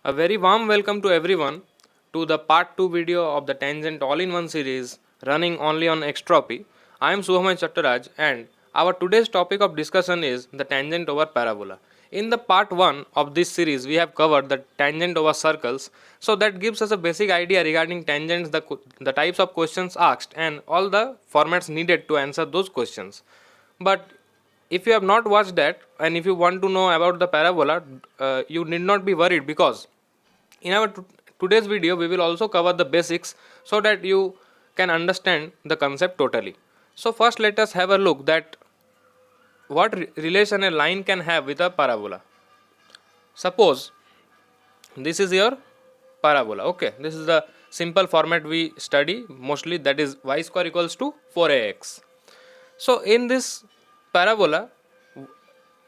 A very warm welcome to everyone to the part 2 video of the Tangent All-in-One series running only on Xtropy. I am Suhamay Chattaraj and our today's topic of discussion is the tangent over parabola. In the part 1 of this series we have covered the tangent over circles, so that gives us a basic idea regarding tangents, the types of questions asked and all the formats needed to answer those questions. But if you have not watched that and if you want to know about the parabola, you need not be worried, because in our today's video we will also cover the basics so that you can understand the concept totally. So first let us have a look that what relation a line can have with a parabola. Suppose this is your parabola. Okay, this is the simple format we study mostly, that is y square equals to 4ax. So in this parabola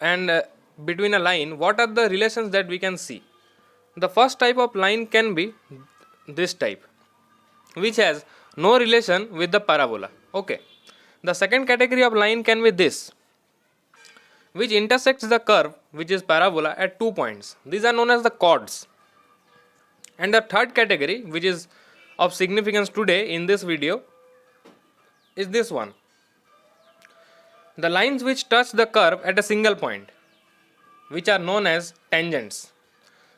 and between a line, what are the relations that we can see? The first type of line can be this type, which has no relation with the parabola. Okay. The second category of line can be this, which intersects the curve which is parabola at 2 points. These are known as the chords. And the third category, which is of significance today in this video, is this one. The lines which touch the curve at a single point, which are known as tangents.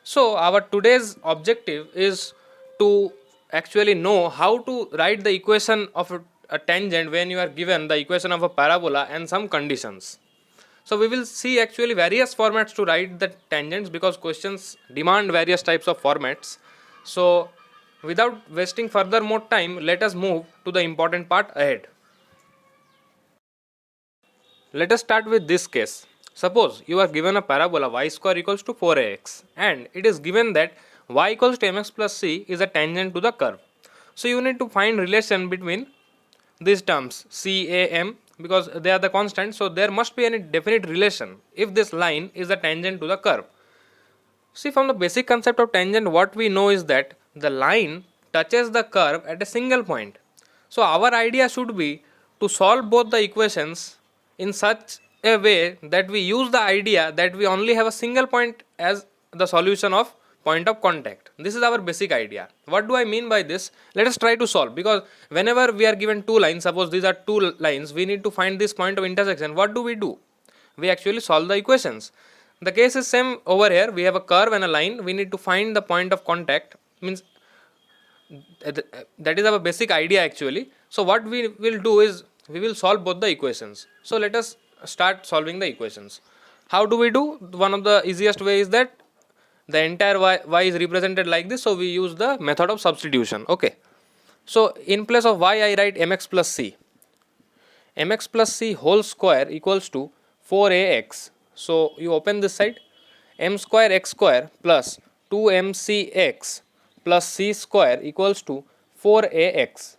So our today's objective is to actually know how to write the equation of a tangent when you are given the equation of a parabola and some conditions. So we will see actually various formats to write the tangents, because questions demand various types of formats. So without wasting further more time, let us move to the important part ahead. Let us start with this case. Suppose you are given a parabola y square equals to 4ax and it is given that y equals to mx plus c is a tangent to the curve. So you need to find relation between these terms c, a, m, because they are the constants, so there must be any definite relation if this line is a tangent to the curve. See, from the basic concept of tangent, what we know is that the line touches the curve at a single point. So our idea should be to solve both the equations in such a way that we use the idea that we only have a single point as the solution of point of contact. This is our basic idea. What do I mean by this? Let us try to solve, because whenever we are given two lines, suppose these are two lines, we need to find this point of intersection. What do? We actually solve the equations. The case is same over here. We have a curve and a line. We need to find the point of contact. Means that is our basic idea actually. So what we will do is we will solve both the equations. So let us start solving the equations. How do we do? One of the easiest way is that the entire y is represented like this, so we use the method of substitution. Okay, so in place of y I write mx plus c. Mx plus c whole square equals to 4ax. So you open this side, m square x square plus 2mcx plus c square equals to 4ax.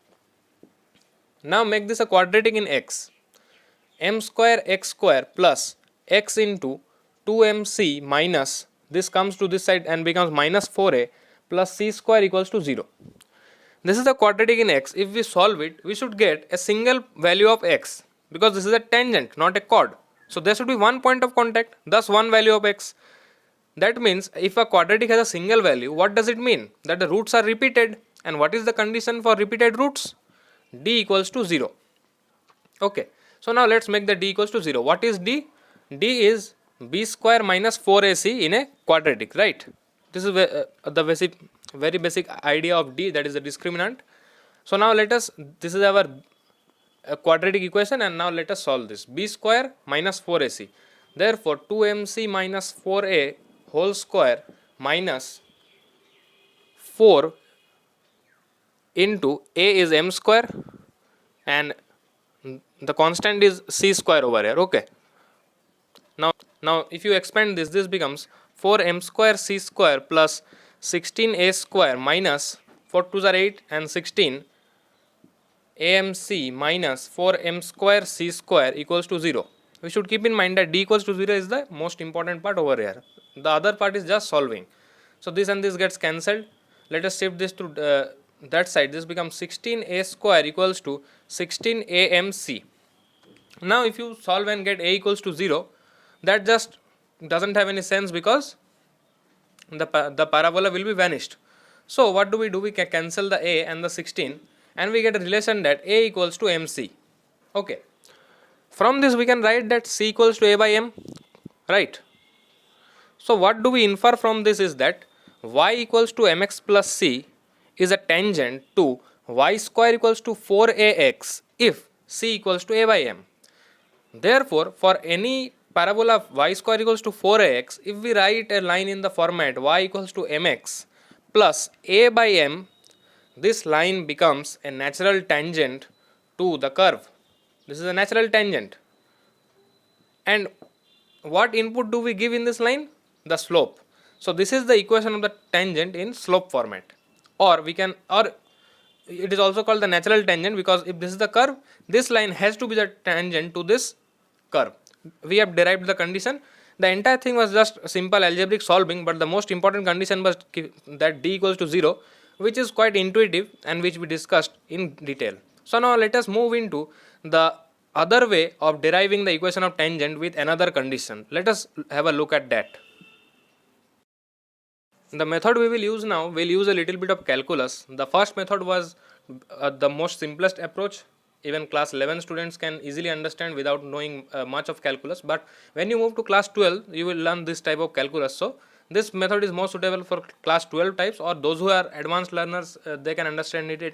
Now make this a quadratic in x. M square x square plus x into 2mc minus, this comes to this side and becomes minus 4a plus c square equals to 0. This is the quadratic in x. If we solve it, we should get a single value of x, because this is a tangent, not a chord. So there should be one point of contact, thus one value of x. That means if a quadratic has a single value, what does it mean? That the roots are repeated. And what is the condition for repeated roots? D equals to 0. Okay, so now let's make the d equals to 0. What is d? D is b square minus 4ac in a quadratic, right? This is the very basic idea of d, that is the discriminant. So now this is our quadratic equation, and now let us solve this. B square minus 4ac. Therefore 2mc minus 4a whole square minus 4 into a is m square and the constant is c square over here. Okay, now if you expand this becomes 4m square c square plus 16a square minus 4 2s are 8 and 16 amc minus 4m square c square equals to 0. We should keep in mind that d equals to 0 is the most important part over here. The other part is just solving. So this and this gets cancelled. Let us shift this to that side. This becomes 16a square equals to 16amc. Now if you solve and get a equals to 0, that just doesn't have any sense, because the parabola will be vanished. So what do? We can cancel the a and the 16 and we get a relation that a equals to mc. Okay. From this we can write that c equals to a by m, right? So what do we infer from this is that y equals to mx plus c is a tangent to y square equals to 4ax if c equals to a by m. Therefore, for any parabola y square equals to 4ax, if we write a line in the format y equals to mx plus a by m, this line becomes a natural tangent to the curve. This is a natural tangent. And what input do we give in this line? The slope. So this is the equation of the tangent in slope format. Or it is also called the natural tangent, because if this is the curve, this line has to be the tangent to this curve. We have derived the condition. The entire thing was just simple algebraic solving, but the most important condition was that d equals to 0, which is quite intuitive and which we discussed in detail. So now let us move into the other way of deriving the equation of tangent with another condition. Let us have a look at that. The method we will use now will use a little bit of calculus. The first method was the most simplest approach. Even class 11 students can easily understand without knowing much of calculus. But when you move to class 12, you will learn this type of calculus. So this method is more suitable for class 12 types, or those who are advanced learners, they can understand it at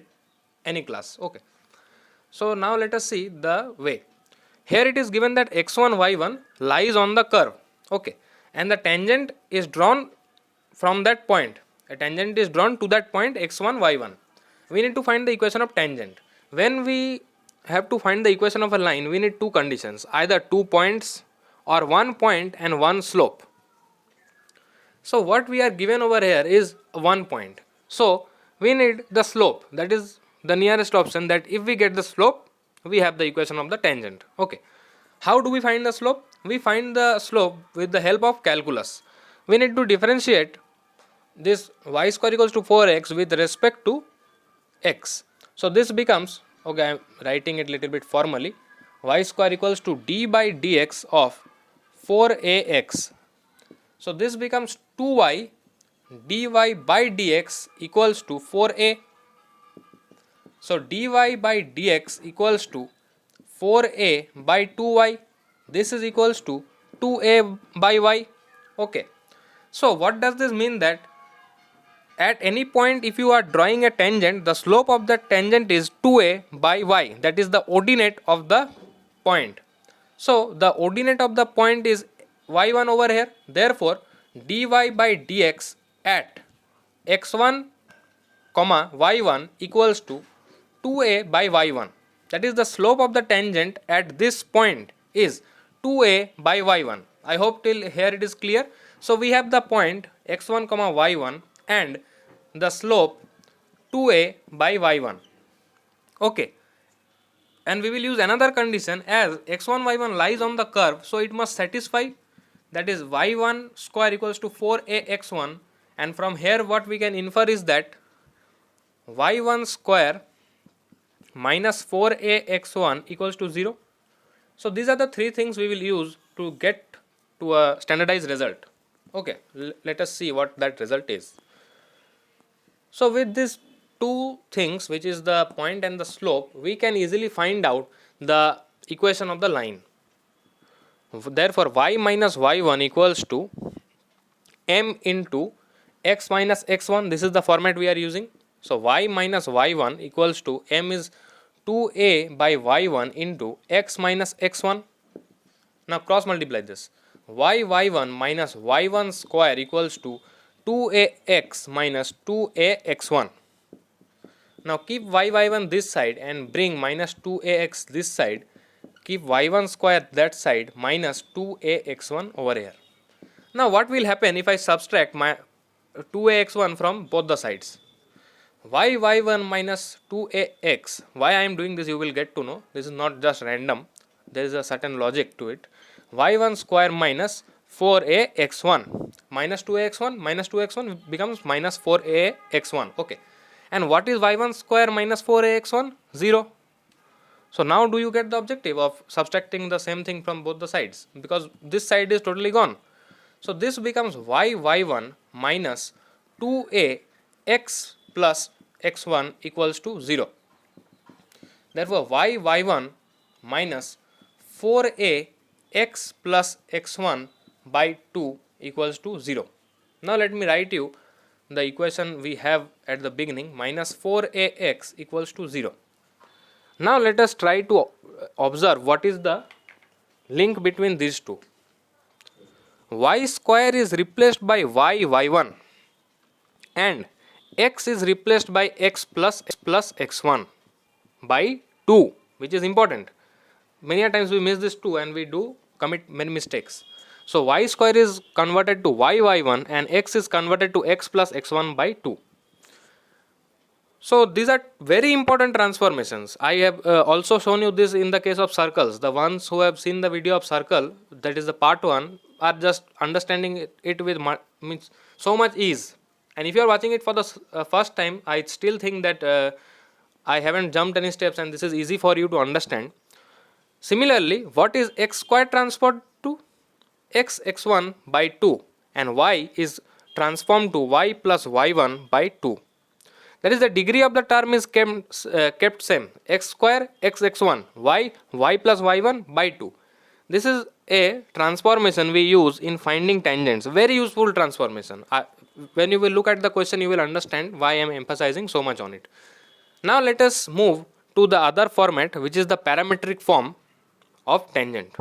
any class. Okay. So now let us see the way. Here it is given that x1 y1 lies on the curve. Okay. And the tangent is drawn from that point. A tangent is drawn to that point x1 y1. We need to find the equation of tangent. When we have to find the equation of a line, we need two conditions, either 2 points or 1 point and 1 slope. So what we are given over here is 1 point. So we need the slope, that is the nearest option, that if we get the slope, we have the equation of the tangent. Okay. How do we find the slope? We find the slope with the help of calculus. We need to differentiate this y square equals to 4x with respect to x. So this becomes, okay, I am writing it little bit formally, y square equals to d by dx of 4ax. So this becomes 2y dy by dx equals to 4a. So dy by dx equals to 4a by 2y. This is equals to 2a by y. Okay. So what does this mean? That at any point, if you are drawing a tangent, the slope of that tangent is 2a by y. That is the ordinate of the point. So the ordinate of the point is y1 over here. Therefore, dy by dx at x1 comma y1 equals to 2a by y1. That is the slope of the tangent at this point is 2a by y1. I hope till here it is clear. So we have the point x1 comma y1 and the slope 2a by y1. Okay. And we will use another condition, as x1 y1 lies on the curve, so it must satisfy, that is y1 square equals to 4a x1, and from here what we can infer is that y1 square minus 4a x1 equals to 0. So these are the three things we will use to get to a standardized result. Okay, let us see what that result is. So with these two things, which is the point and the slope, we can easily find out the equation of the line. Therefore, y minus y1 equals to m into x minus x1. This is the format we are using. So y minus y1 equals to m is 2a by y1 into x minus x1. Now cross multiply this. Y1 minus y1 square equals to 2ax minus 2ax1. Now keep y1 this side and bring minus 2ax this side. Keep y1 square that side minus 2ax1 over here. Now what will happen if I subtract my 2ax1 from both the sides? Y1 minus 2ax. Why I am doing this, you will get to know. This is not just random. There is a certain logic to it. Y1 square minus 4ax1. Minus 2ax1 becomes minus 4ax1. Okay. And what is y1 square minus 4ax1? 0. So now do you get the objective of subtracting the same thing from both the sides? Because this side is totally gone. So this becomes y1 minus 2a x plus x1 equals to 0. Therefore y1 minus 4a x plus x1 by 2 equals to 0. Now let me write you the equation we have at the beginning, minus 4ax equals to 0. Now let us try to observe what is the link between these two. Y square is replaced by y1 and x is replaced by x plus x1 by 2, which is important. Many a times we miss this 2 and we do commit many mistakes. So y square is converted to y1 and x is converted to x plus x1 by 2. So these are very important transformations. I have also shown you this in the case of circles. The ones who have seen the video of circle, that is the part 1, are just understanding it with means so much ease. And if you are watching it for the first time, I still think that I haven't jumped any steps and this is easy for you to understand. Similarly, what is x square transformed to? X x1 by 2 and y is transformed to y plus y1 by 2. That is, the degree of the term is kept same, x square x x1 y plus y1 by 2. This is a transformation we use in finding tangents, very useful transformation. When you will look at the question, you will understand why I am emphasizing so much on it. Now let us move to the other format, which is the parametric form of tangent.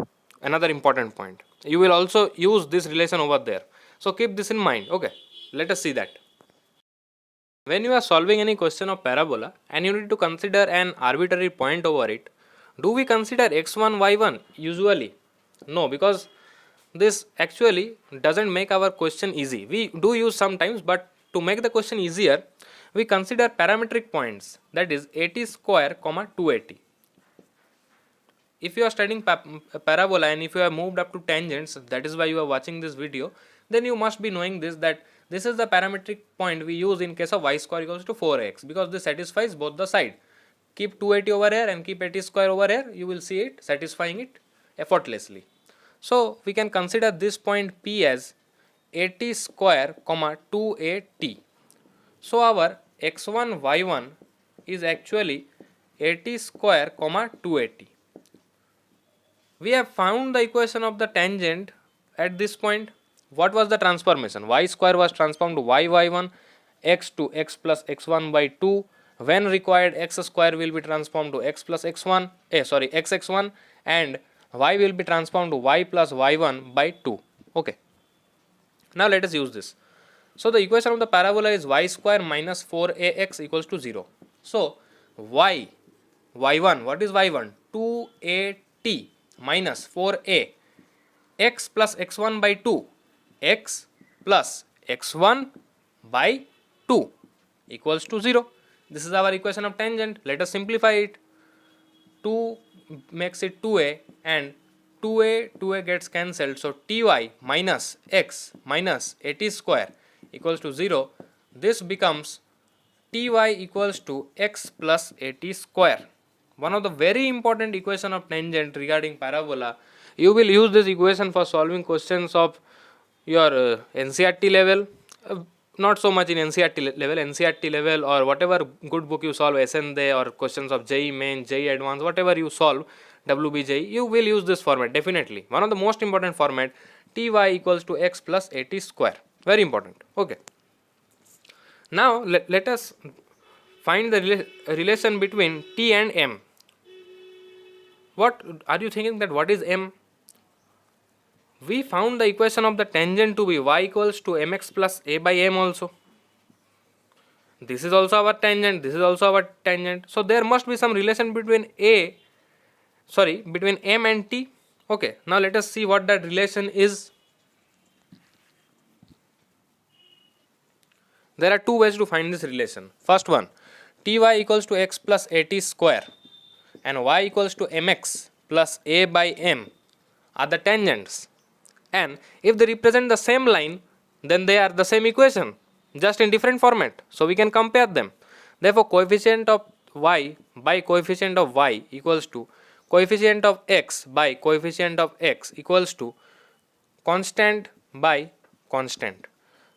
Another important point. You will also use this relation over there. So keep this in mind. Okay, let us see that. When you are solving any question of parabola and you need to consider an arbitrary point over it, do we consider x1, y1 usually? No, because this actually doesn't make our question easy. We do use sometimes, but to make the question easier, we consider parametric points, that is 80 square comma 280. If you are studying parabola and if you have moved up to tangents, that is why you are watching this video, then you must be knowing this, that this is the parametric point we use in case of y square equals to 4x, because this satisfies both the side. Keep 280 over here and keep 80 square over here, you will see it satisfying it effortlessly. So we can consider this point P as 80 square comma 280. So our x1 y1 is actually 80 square comma 280. We have found the equation of the tangent at this point. What was the transformation? Y square was transformed to y1, x to x plus x1 by 2. When required, x square will be transformed to x plus x1, xx1, and y will be transformed to y plus y1 by 2. Okay. Now let us use this. So the equation of the parabola is y square minus 4ax equals to 0. So y1, what is y1? 2at minus 4a, x plus x1 by 2, x plus x1 by 2 equals to 0. This is our equation of tangent. Let us simplify it. 2 makes it 2a and 2a gets cancelled. So ty minus x minus 80 square equals to 0. This becomes ty equals to x plus 80 square. One of the very important equation of tangent regarding parabola. You will use this equation for solving questions of your NCERT level. Not so much in NCERT level or whatever good book you solve, SND or questions of JEE Main, JEE Advanced, whatever you solve, WBJEE, you will use this format definitely. One of the most important format, ty equals to x plus 80 square. Very important. Okay. Now let us find the relation between t and m. What are you thinking that what is m? We found the equation of the tangent to be y equals to mx plus a by m also. This is also our tangent, this is also our tangent. So there must be some relation between between m and t. Okay, now let us see what that relation is. There are two ways to find this relation. First one, ty equals to x plus 80 square and y equals to mx plus a by m are the tangents. And if they represent the same line, then they are the same equation, just in different format. So we can compare them. Therefore, coefficient of y by coefficient of y equals to coefficient of x by coefficient of x equals to constant by constant.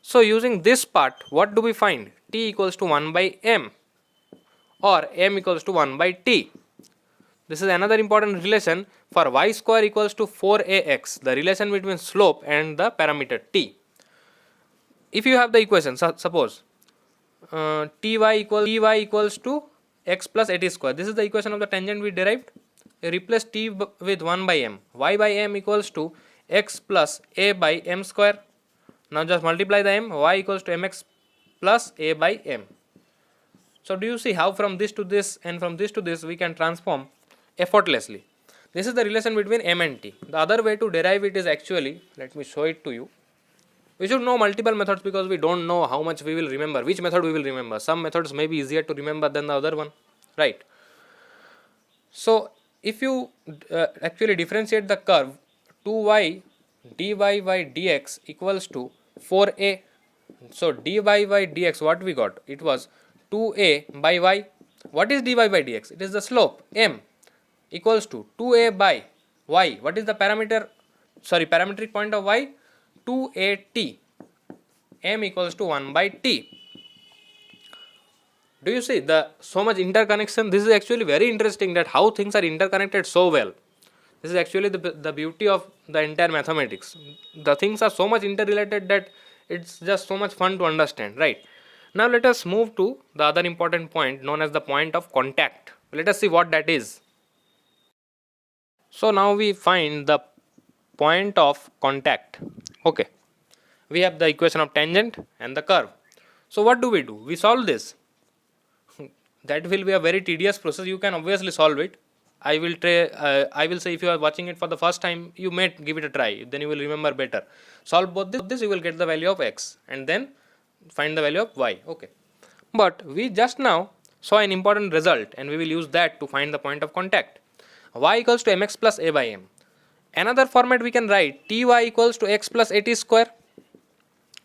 So using this part, what do we find? T equals to 1 by m or m equals to 1 by t. This is another important relation for y square equals to 4ax, the relation between slope and the parameter t. If you have the equation, suppose ty equals to x plus at square. This is the equation of the tangent we derived. Replace t with 1 by m. Y by m equals to x plus a by m square. Now just multiply the m. Y equals to mx plus a by m. So do you see how from this to this and from this to this we can transform effortlessly. This is the relation between m and t. The other way to derive it is actually, let me show it to you. We should know multiple methods because we don't know how much we will remember, which method we will remember. Some methods may be easier to remember than the other one, right? So if you actually differentiate the curve 2y dy by dx equals to 4a. So dy by dx, what we got? It was 2a by y. What is dy by dx? It is the slope m equals to 2a by y. What is the parametric point of y? 2at. M equals to 1 by t. Do you see the so much interconnection? This is actually very interesting, that how things are interconnected so well. This is actually the beauty of the entire mathematics. The things are so much interrelated that it's just so much fun to understand, right? Now let us move to the other important point known as the point of contact. Let us see what that is. So now we find the point of contact. Okay. We have the equation of tangent and the curve. So what do? We solve this. That will be a very tedious process. You can obviously solve it. I will say, if you are watching it for the first time, you may give it a try. Then you will remember better. Solve both this, you will get the value of x and then find the value of y. Okay. But we just now saw an important result and we will use that to find the point of contact. Y equals to mx plus a by m. Another format we can write ty equals to x plus at square.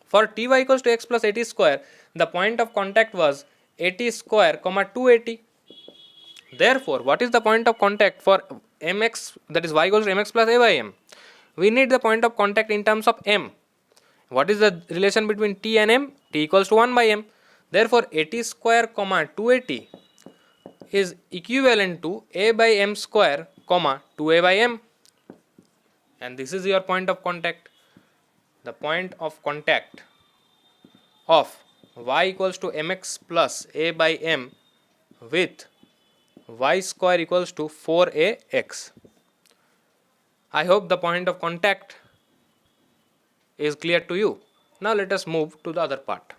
For ty equals to x plus at square, the point of contact was at square comma 2at. Therefore, what is the point of contact for mx, that is y equals to mx plus a by m? We need the point of contact in terms of m. What is the relation between t and m? T equals to 1 by m. Therefore, at square comma 2at is equivalent to a by m square comma 2a by m. And this is your point of contact. The point of contact of y equals to mx plus a by m with y square equals to 4ax. I hope the point of contact is clear to you. Now let us move to the other part.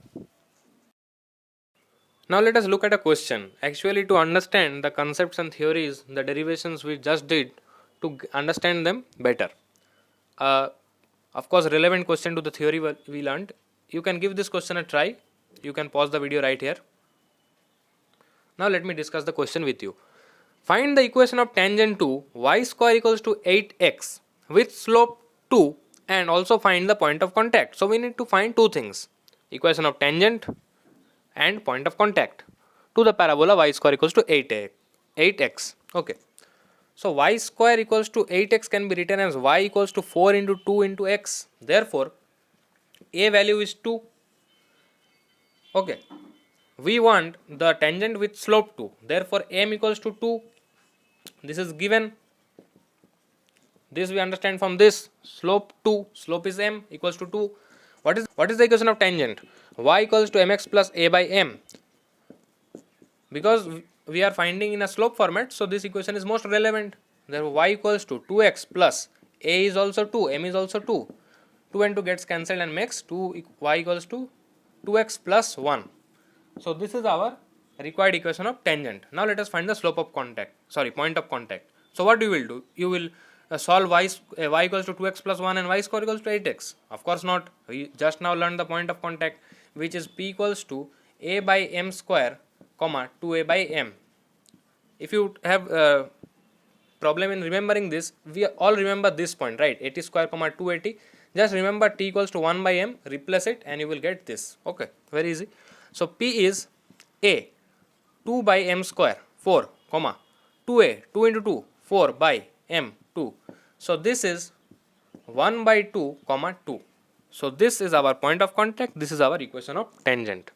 Now let us look at a question. Actually, to understand the concepts and theories, the derivations we just did, to understand them better. Of course, relevant question to the theory we learned. You can give this question a try. You can pause the video right here. Now let me discuss the question with you. Find the equation of tangent to y square equals to 8x with slope 2 and also find the point of contact. So we need to find two things. Equation of tangent and point of contact to the parabola y square equals to 8x. Okay. So y square equals to 8x can be written as y equals to 4 into 2 into x. Therefore, a value is 2. Okay. We want the tangent with slope 2. Therefore, m equals to 2. This is given. This we understand from this. Slope 2. Slope is m equals to 2. What is the equation of tangent? Y equals to mx plus a by m. Because we are finding in a slope format, so this equation is most relevant. Therefore, y equals to 2x plus a is also 2, m is also 2. 2 and 2 gets cancelled and makes y equals to 2x plus 1. So this is our required equation of tangent. Now let us find the point of contact. So what you will do? You will solve y equals to 2x plus 1 and y square equals to 8x. Of course not. We just now learned the point of contact, which is p equals to a by m square comma 2a by m. If you have problem in remembering this, we all remember this point, right? 80 square comma 280. Just remember t equals to 1 by m, replace it and you will get this. Okay, very easy. So p is a 2 by m square 4 comma 2a 2 into 2 4 by m 2. So this is 1 by 2 comma 2. So this is our point of contact, this is our equation of tangent.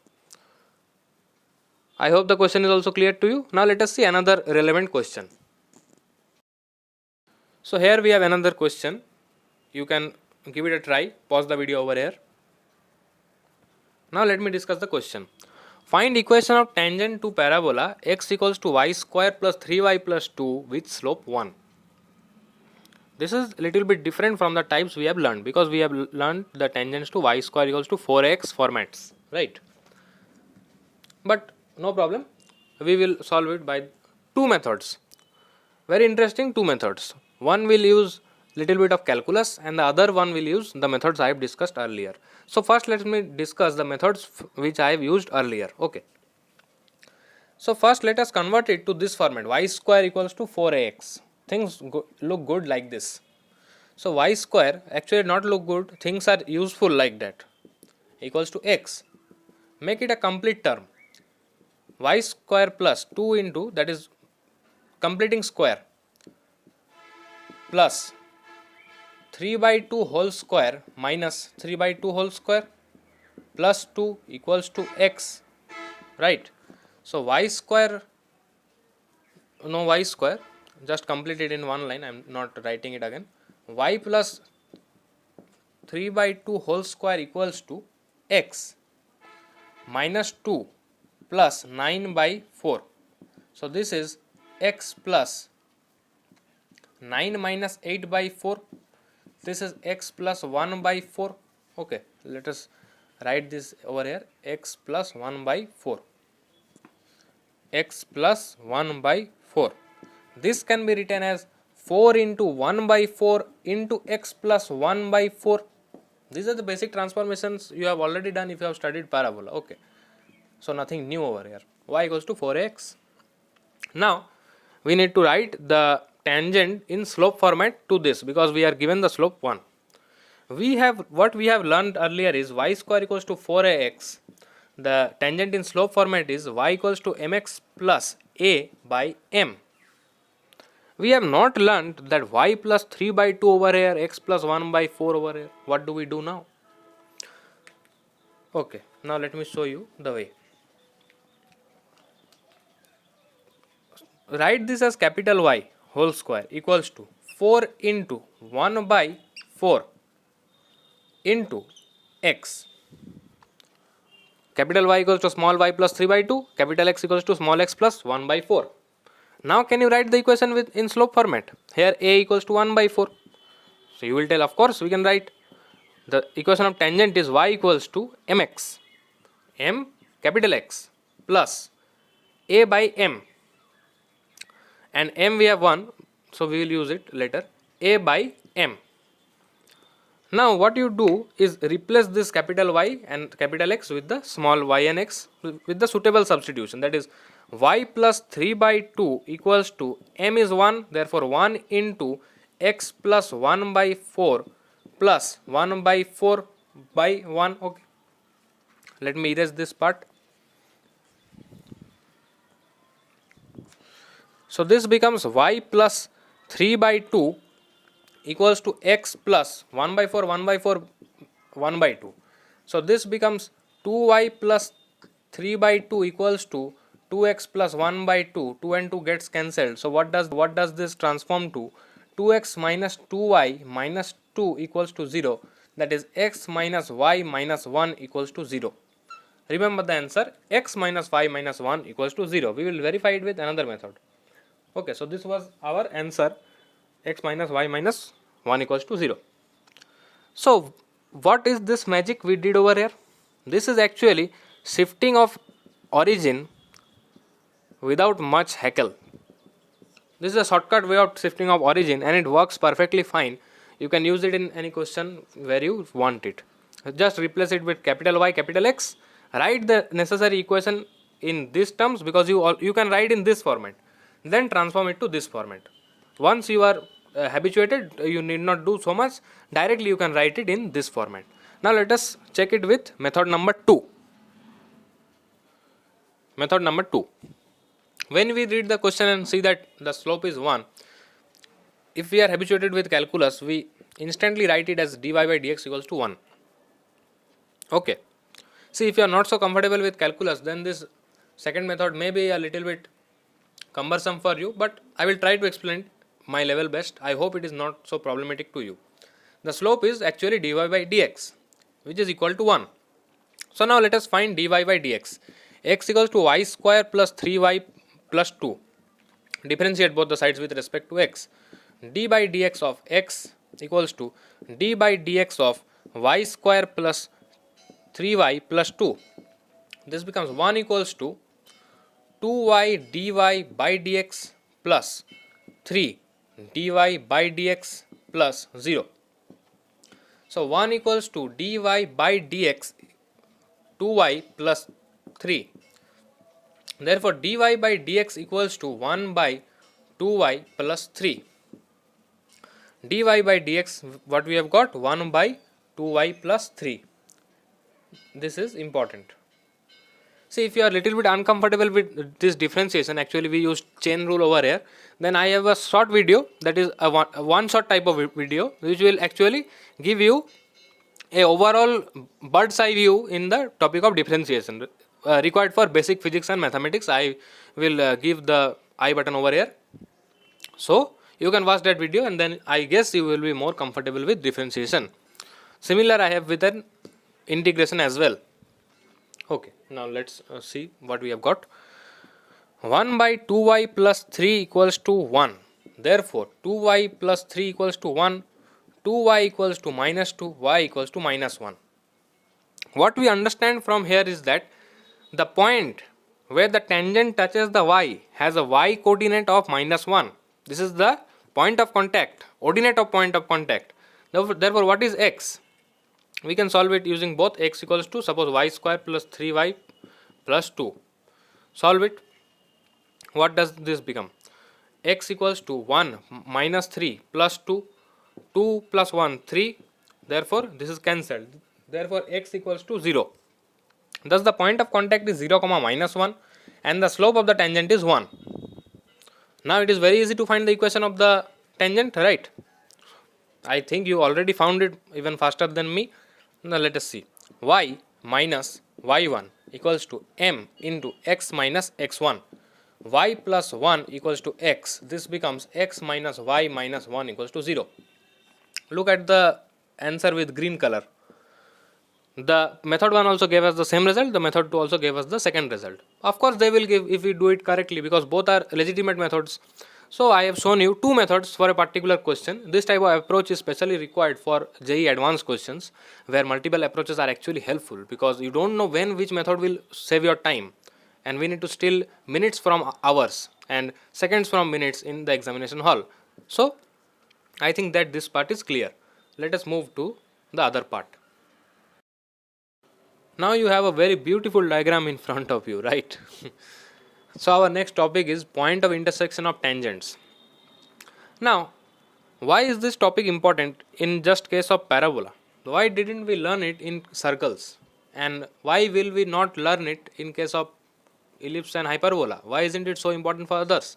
I hope the question is also clear to you. Now let us see another relevant question. So here we have another question. You can give it a try, pause the video over here. Now let me discuss the question. Find equation of tangent to parabola x equals to y square plus 3y plus 2 with slope 1. This is a little bit different from the types we have learned, because we have learned the tangents to y square equals to 4x formats, right? But no problem, we will solve it by two methods. Very interesting two methods. One will use little bit of calculus and the other one will use the methods I have discussed earlier. So first let me discuss the methods which I have used earlier. Okay. So first let us convert it to this format, y square equals to 4ax. Things look good like this. So y square actually not look good, things are useful like that, equals to x. Make it a complete term. Y square plus 2 into, that is completing square, plus 3 by 2 whole square minus 3 by 2 whole square plus 2 equals to x, right? So y square, no y square, just complete it in one line, I am not writing it again. Y plus 3 by 2 whole square equals to x minus 2 plus 9 by 4. So this is x plus 9 minus 8 by 4. This is x plus 1 by 4. Okay, let us write this over here, x plus 1 by 4. X plus 1 by 4. This can be written as 4 into 1 by 4 into x plus 1 by 4. These are the basic transformations you have already done if you have studied parabola. Okay, so nothing new over here. Y equals to 4x. Now we need to write the tangent in slope format to this, because we are given the slope 1. What we have learned earlier is y square equals to 4ax. The tangent in slope format is y equals to mx plus a by m. We have not learned that y plus 3 by 2 over here, x plus 1 by 4 over here. What do we do now? Okay, now let me show you the way. Write this as capital Y whole square equals to 4 into 1 by 4 into x. Capital Y equals to small y plus 3 by 2, capital X equals to small x plus 1 by 4. Now can you write the equation in slope format? Here a equals to 1 by 4. So you will tell, of course we can write. The equation of tangent is y equals to mx, m capital X plus a by m, and m we have 1, so we will use it later, a by m. Now what you do is replace this capital Y and capital X with the small y and x with the suitable substitution, that is y plus 3 by 2 equals to m is 1, therefore 1 into x plus 1 by 4 plus 1 by 4 by 1. Okay, let me erase this part. So this becomes y plus 3 by 2 equals to x plus 1 by 4, 1 by 4, 1 by 2. So this becomes 2y plus 3 by 2 equals to 2x plus 1 by 2. 2 and 2 gets cancelled. So what does this transform to? 2x minus 2y minus 2 equals to 0. That is x minus y minus 1 equals to 0. Remember the answer, x minus y minus 1 equals to 0. We will verify it with another method. Okay, so this was our answer, x minus y minus 1 equals to 0. So what is this magic we did over here? This is actually shifting of origin without much hassle. This is a shortcut way of shifting of origin and it works perfectly fine. You can use it in any question where you want it. Just replace it with capital Y, capital X. Write the necessary equation in these terms, because you can write in this format. Then transform it to this format. Once you are habituated, you need not do so much. Directly you can write it in this format. Now let us check it with method number 2. Method number 2. When we read the question and see that the slope is 1, if we are habituated with calculus, we instantly write it as dy by dx equals to 1. Okay. See, if you are not so comfortable with calculus, then this second method may be a little bit cumbersome for you, but I will try to explain my level best. I hope it is not so problematic to you. The slope is actually dy by dx, which is equal to 1. So now let us find dy by dx. X equals to y square plus 3y plus 2. Differentiate both the sides with respect to x. D by dx of x equals to d by dx of y square plus 3y plus 2. This becomes 1 equals to 2y dy by dx plus 3 dy by dx plus 0. So 1 equals to dy by dx 2y plus 3. Therefore dy by dx equals to 1 by 2y plus 3. Dy by dx, what we have got? 1 by 2y plus 3. This is important. See, if you are little bit uncomfortable with this differentiation, actually we use chain rule over here, then I have a short video, that is a one shot type of video, which will actually give you a overall bird's eye view in the topic of differentiation required for basic physics and mathematics. I will give the I button over here, so you can watch that video, and then I guess you will be more comfortable with differentiation. Similar I have with an integration as well. Okay, now let's see what we have got. 1 by 2y plus 3 equals to 1. Therefore 2y plus 3 equals to 1, 2y equals to minus 2, y equals to minus 1. What we understand from here is that the point where the tangent touches the y has a y coordinate of minus 1. This is the point of contact, ordinate of point of contact. Therefore what is x? We can solve it using both. X equals to, suppose, y square plus 3y plus 2. Solve it. What does this become? X equals to 1 minus 3 plus 2, 2 plus 1 3. Therefore this is cancelled. Therefore x equals to 0. Thus the point of contact is 0 comma minus 1 and the slope of the tangent is 1. Now it is very easy to find the equation of the tangent, right? I think you already found it even faster than me. Now let us see. Y minus y1 equals to m into x minus x1. Y plus 1 equals to x. This becomes x minus y minus 1 equals to 0. Look at the answer with green color. The method 1 also gave us the same result. The method 2 also gave us the second result. Of course they will give if we do it correctly, because both are legitimate methods. So I have shown you two methods for a particular question. This type of approach is specially required for JEE advanced questions, where multiple approaches are actually helpful, because you don't know when which method will save your time, and we need to steal minutes from hours and seconds from minutes in the examination hall. So I think that this part is clear. Let us move to the other part. Now you have a very beautiful diagram in front of you, right? So our next topic is point of intersection of tangents. Now, why is this topic important in just case of parabola? Why didn't we learn it in circles? And why will we not learn it in case of ellipse and hyperbola? Why isn't it so important for others?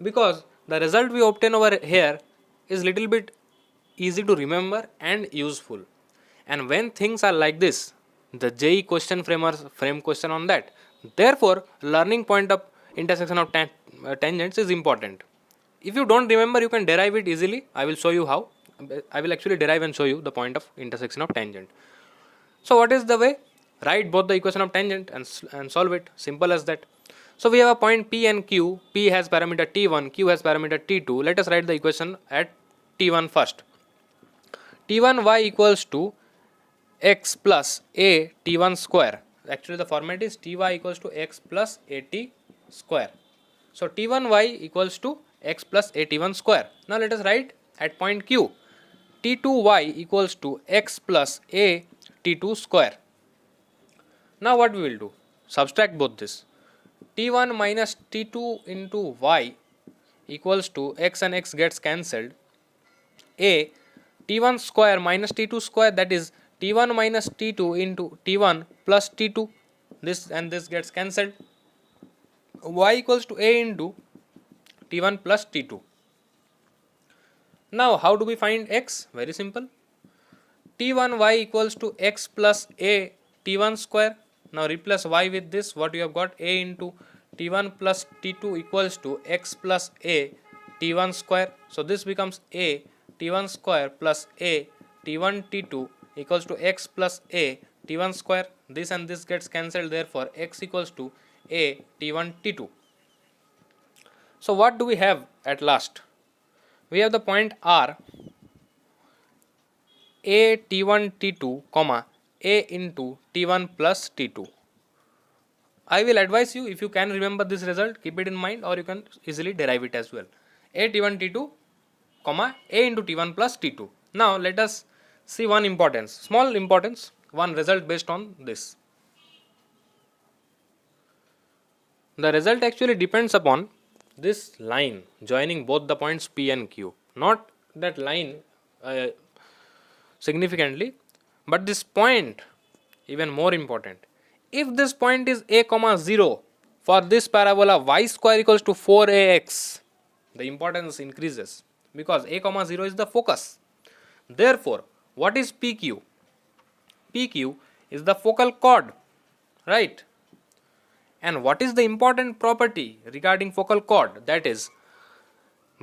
Because the result we obtain over here is little bit easy to remember and useful. And when things are like this, the JEE question framers frame question on that. Therefore, learning point of intersection of tangents is important. If you don't remember, you can derive it easily. I will show you how. I will actually derive and show you the point of intersection of tangent. So what is the way? Write both the equation of tangent and solve it. Simple as that. So we have a point P and Q. P has parameter T1, Q has parameter T2. Let us write the equation at T1 first. T1y equals to x plus a T1 square. Actually the format is Ty equals to x plus at square. So T1y equals to x plus at1 square. Now let us write at point Q. T2y equals to x plus a T2 square. Now what we will do? Subtract both this. T1 minus T2 into y equals to x and x gets cancelled. A T1 square minus T2 square, that is T1 minus T2 into T1 plus T2. This and this gets cancelled. Y equals to a into T1 plus T2. Now how do we find x? Very simple. T1y equals to x plus a t1 square. Now replace y with this. What you have got? A into t1 plus t2 equals to x plus a t1 square. So this becomes a t1 square plus a t1 t2 equals to x plus a t1 square. This and this gets cancelled, therefore x equals to a t1 t2. So what do we have at last? We have the point R, a t1 t2 comma a into t1 plus t2. I will advise you, if you can remember this result, keep it in mind, or you can easily derive it as well. A t1 t2 comma a into t1 plus t2. Now let us see one importance, small importance, one result based on this. The result actually depends upon this line joining both the points P and Q. Not that line significantly, but this point even more important. If this point is a comma 0 for this parabola y square equals to 4ax, the importance increases because a comma 0 is the focus. Therefore, what is PQ? PQ is the focal chord, right? And what is the important property regarding focal chord? That is,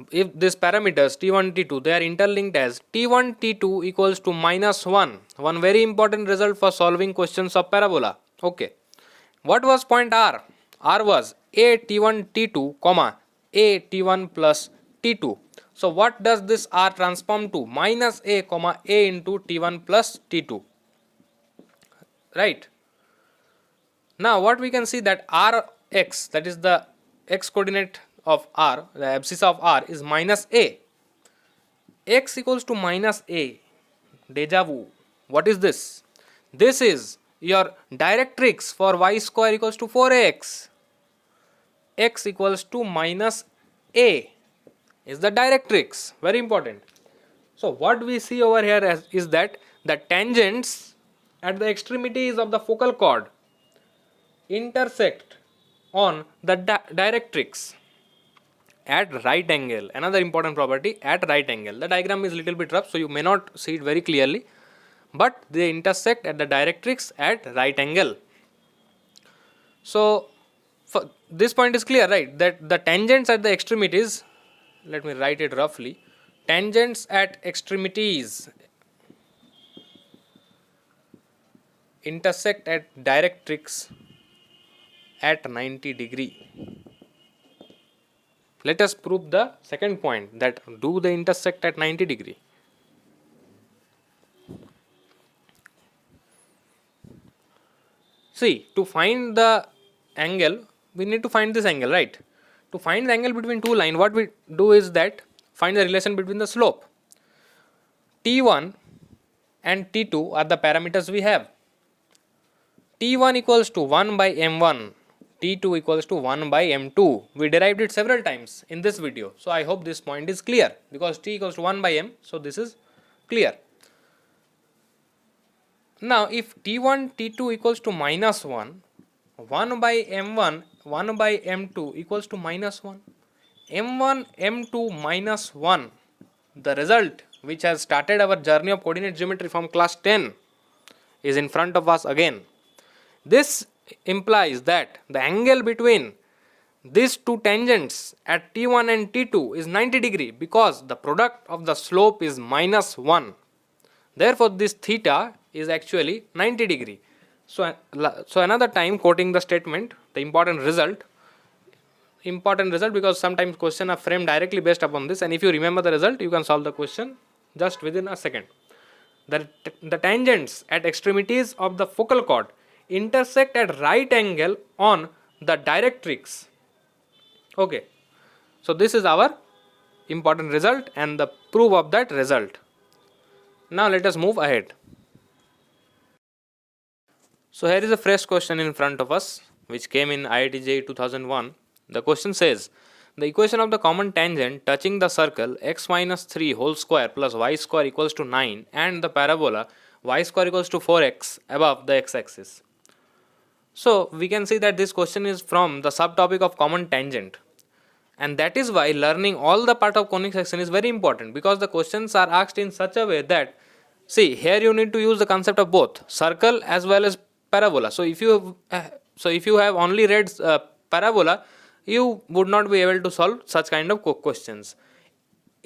if these parameters t1, t2, they are interlinked as t1, t2 equals to minus 1. One very important result for solving questions of parabola. Okay. What was point R? R was a t1, t2, comma a t1 plus t2. So what does this R transform to? Minus a comma a into t1 plus t2. Right. Now what we can see that Rx, that is the x coordinate of R, the abscissa of R is minus a. X equals to minus a. Deja vu. What is this? This is your directrix for y square equals to 4ax. X equals to minus a is the directrix. Very important. So what we see over here is that the tangents at the extremities of the focal chord intersect on the directrix at right angle. Another important property, at right angle. The diagram is little bit rough, so you may not see it very clearly, but they intersect at the directrix at right angle. So for this point is clear, right, that the tangents at the extremities, let me write it roughly, tangents at extremities intersect at directrix at 90 degree. Let us prove the second point, that do they intersect at 90 degree. See, to find the angle, we need to find this angle, right? To find the angle between two lines, what we do is that find the relation between the slope. T1 and T2 are the parameters we have. T1 equals to 1 by m1, T2 equals to 1 by m2. We derived it several times in this video. So I hope this point is clear, because T equals to 1 by m, so this is clear. Now if T1, T2 equals to minus 1, 1 by m1, 1 by m2 equals to minus 1. m1, m2 minus 1, the result which has started our journey of coordinate geometry from class 10 is in front of us again. This implies that the angle between these two tangents at T1 and T2 is 90 degree, because the product of the slope is minus 1. Therefore this theta is actually 90 degree. So another time quoting the statement, the important result, because sometimes questions are framed directly based upon this, and if you remember the result, you can solve the question just within a second. The tangents at extremities of the focal chord intersect at right angle on the directrix. Okay, so this is our important result and the proof of that result. Now let us move ahead. So here is a fresh question in front of us, which came in IIT JEE 2001. The question says, the equation of the common tangent touching the circle x minus 3 whole square plus y square equals to 9 and the parabola y square equals to 4x above the x-axis. So we can see that this question is from the subtopic of common tangent, and that is why learning all the part of conic section is very important, because the questions are asked in such a way that, see, here you need to use the concept of both circle as well as parabola. So if you have only read parabola, you would not be able to solve such kind of questions.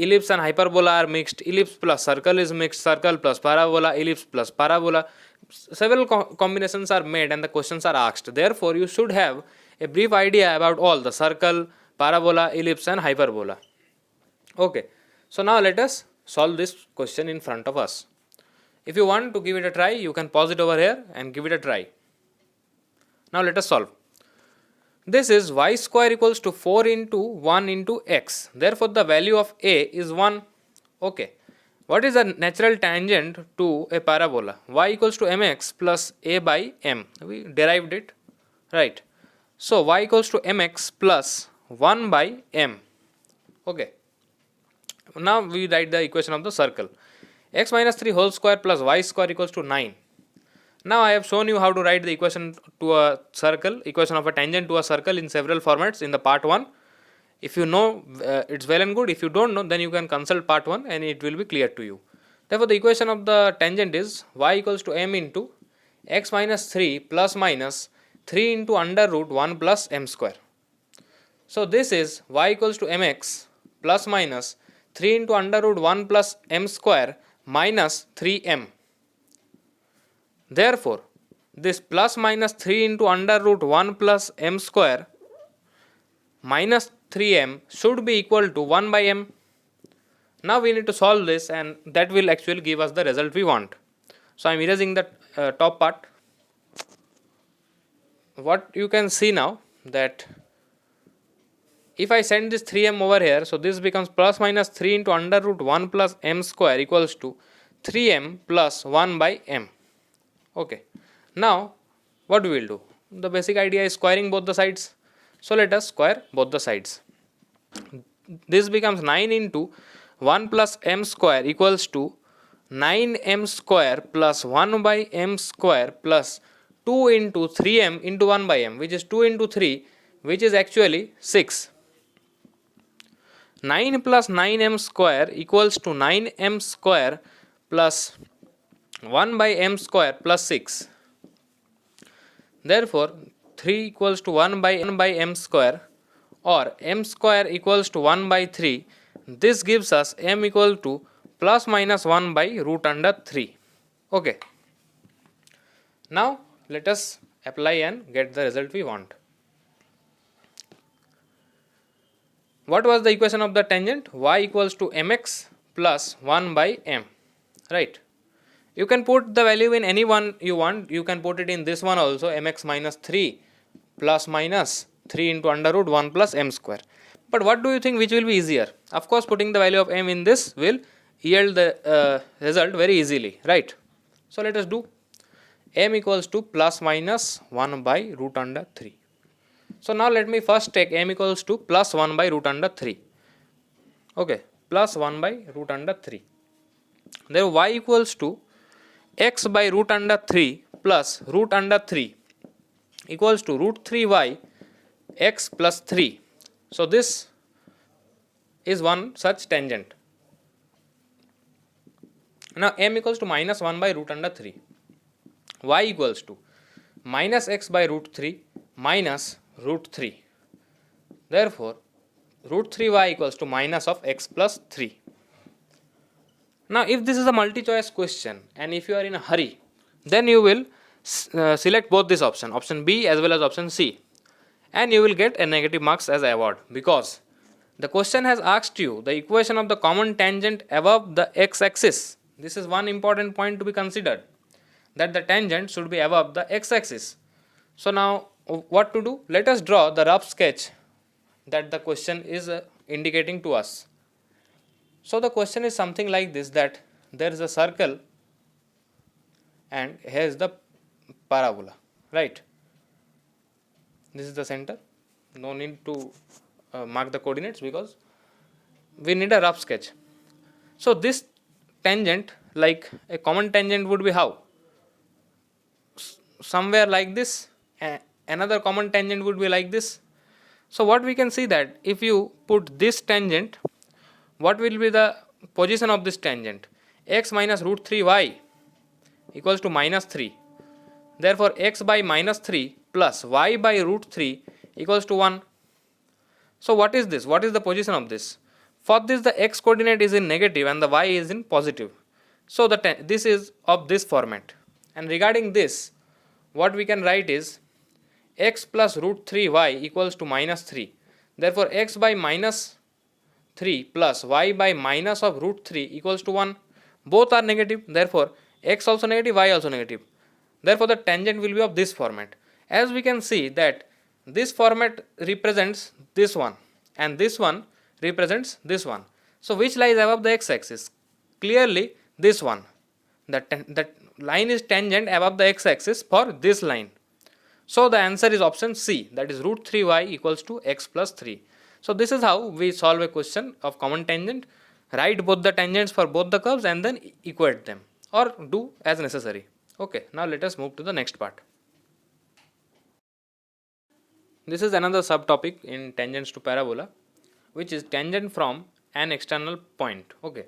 Ellipse and hyperbola are mixed, ellipse plus circle is mixed, circle plus parabola, ellipse plus parabola. Several combinations are made and the questions are asked. Therefore, you should have a brief idea about all the circle, parabola, ellipse and hyperbola. Okay, so now let us solve this question in front of us. If you want to give it a try, you can pause it over here and give it a try. Now let us solve. This is y square equals to 4 into 1 into x. Therefore, the value of a is 1. Okay. What is the natural tangent to a parabola? Y equals to mx plus a by m. We derived it. Right. So, y equals to mx plus 1 by m. Okay. Now, we write the equation of the circle. X minus 3 whole square plus y square equals to 9. Now I have shown you how to write the equation to a circle, equation of a tangent to a circle in several formats in the part 1. If you know, it's well and good. If you don't know, then you can consult part 1 and it will be clear to you. Therefore, the equation of the tangent is y equals to m into x minus 3 plus minus 3 into under root 1 plus m square. So this is y equals to mx plus minus 3 into under root 1 plus m square minus 3m. Therefore, this plus minus 3 into under root 1 plus m square minus 3m should be equal to 1 by m. Now we need to solve this and that will actually give us the result we want. So I am erasing the top part. What you can see now that if I send this 3m over here, so this becomes plus minus 3 into under root 1 plus m square equals to 3m plus 1 by m. Okay. Now, what we will do? The basic idea is squaring both the sides. So, let us square both the sides. This becomes 9 into 1 plus m square equals to 9m square plus 1 by m square plus 2 into 3m into 1 by m, which is 2 into 3, which is actually 6. 9 plus 9m square equals to 9m square plus 1 by m square plus 6. Therefore, 3 equals to 1 by m square or m square equals to 1 by 3. This gives us m equal to plus minus 1 by root under 3. Okay. Now, let us apply and get the result we want. What was the equation of the tangent? Y equals to mx plus 1 by m. Right. You can put the value in any one you want. You can put it in this one also, mx minus 3 plus minus 3 into under root 1 plus m square. But what do you think which will be easier? Of course, putting the value of m in this will yield the result very easily, right? So let us do m equals to plus minus 1 by root under 3. So now let me first take m equals to plus 1 by root under 3. Okay, plus 1 by root under 3. Then y equals to x by root under 3 plus root under 3 equals to root 3y x plus 3. So this is one such tangent. Now m equals to minus 1 by root under 3. Y equals to minus x by root 3 minus root 3. Therefore, root 3y equals to minus of x plus 3. Now, if this is a multi-choice question and if you are in a hurry, then you will select both this option, option B as well as option C, and you will get a negative marks as award, because the question has asked you the equation of the common tangent above the x-axis. This is one important point to be considered, that the tangent should be above the x-axis. So now what to do? Let us draw the rough sketch that the question is indicating to us. So the question is something like this, that there is a circle and here is the parabola, right? This is the center. No need to mark the coordinates because we need a rough sketch. So this tangent, like a common tangent would be how? Somewhere like this. Another common tangent would be like this. So what we can see that if you put this tangent, what will be the position of this tangent? X minus root 3y equals to minus 3. Therefore, x by minus 3 plus y by root 3 equals to 1. So what is this? What is the position of this? For this, the x coordinate is in negative and the y is in positive. So this is of this format. And regarding this, what we can write is x plus root 3y equals to minus 3. Therefore, x by minus 3 plus y by minus of root 3 equals to 1. Both are negative. Therefore, x also negative, y also negative. Therefore, the tangent will be of this format. As we can see that this format represents this one and this one represents this one. So, which lies above the x-axis? Clearly, this one. That line is tangent above the x-axis for this line. So, the answer is option C, that is root 3y equals to x plus 3. So, this is how we solve a question of common tangent. Write both the tangents for both the curves and then equate them or do as necessary. Okay, now let us move to the next part. This is another subtopic in tangents to parabola, which is tangent from an external point. Okay,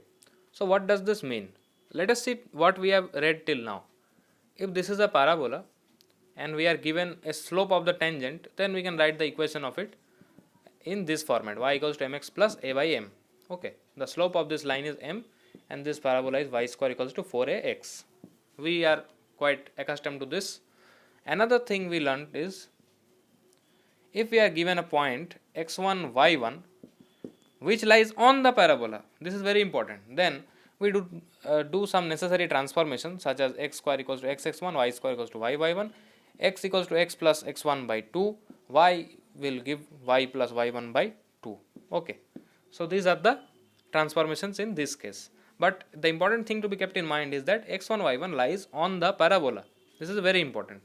so what does this mean? Let us see what we have read till now. If this is a parabola and we are given a slope of the tangent, then we can write the equation of it in this format, y equals to mx plus a by m. Okay, the slope of this line is m and this parabola is y square equals to 4ax. We are quite accustomed to this. Another thing we learned is, if we are given a point x1 y1 which lies on the parabola, this is very important, then we do some necessary transformation such as x square equals to xx1, y square equals to y1, x equals to x plus x1 by 2, y will give y plus y1 by 2. Okay, so these are the transformations in this case. But the important thing to be kept in mind is that x1 y1 lies on the parabola. This is very important.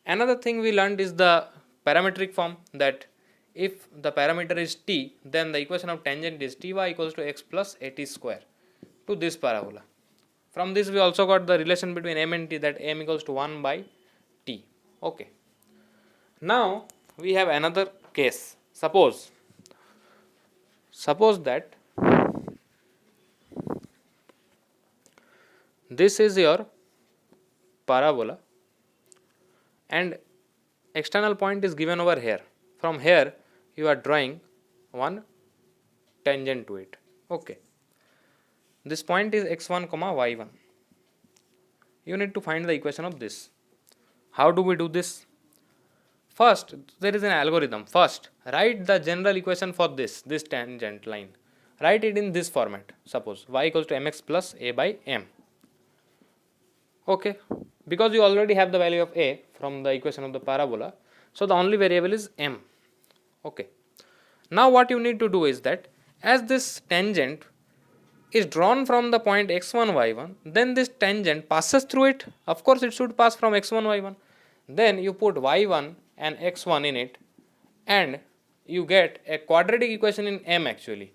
Another thing we learned is the parametric form, that if the parameter is t, then the equation of tangent is ty equals to x plus at square to this parabola. From this we also got the relation between m and t, that m equals to 1 by t. Okay. Now we have another case. Suppose that this is your parabola and external point is given over here. From here you are drawing one tangent to it. Okay, this point is x1 comma y1. You need to find the equation of this. How do we do this? First, there is an algorithm. First, write the general equation for this tangent line. Write it in this format. Suppose y equals to mx plus a by m. Okay, because you already have the value of a from the equation of the parabola, so the only variable is m. Okay, now what you need to do is that as this tangent is drawn from the point x1 y1, then this tangent passes through it. Of course it should pass from x1 y1. Then you put y1 and x1 in it and you get a quadratic equation in m. Actually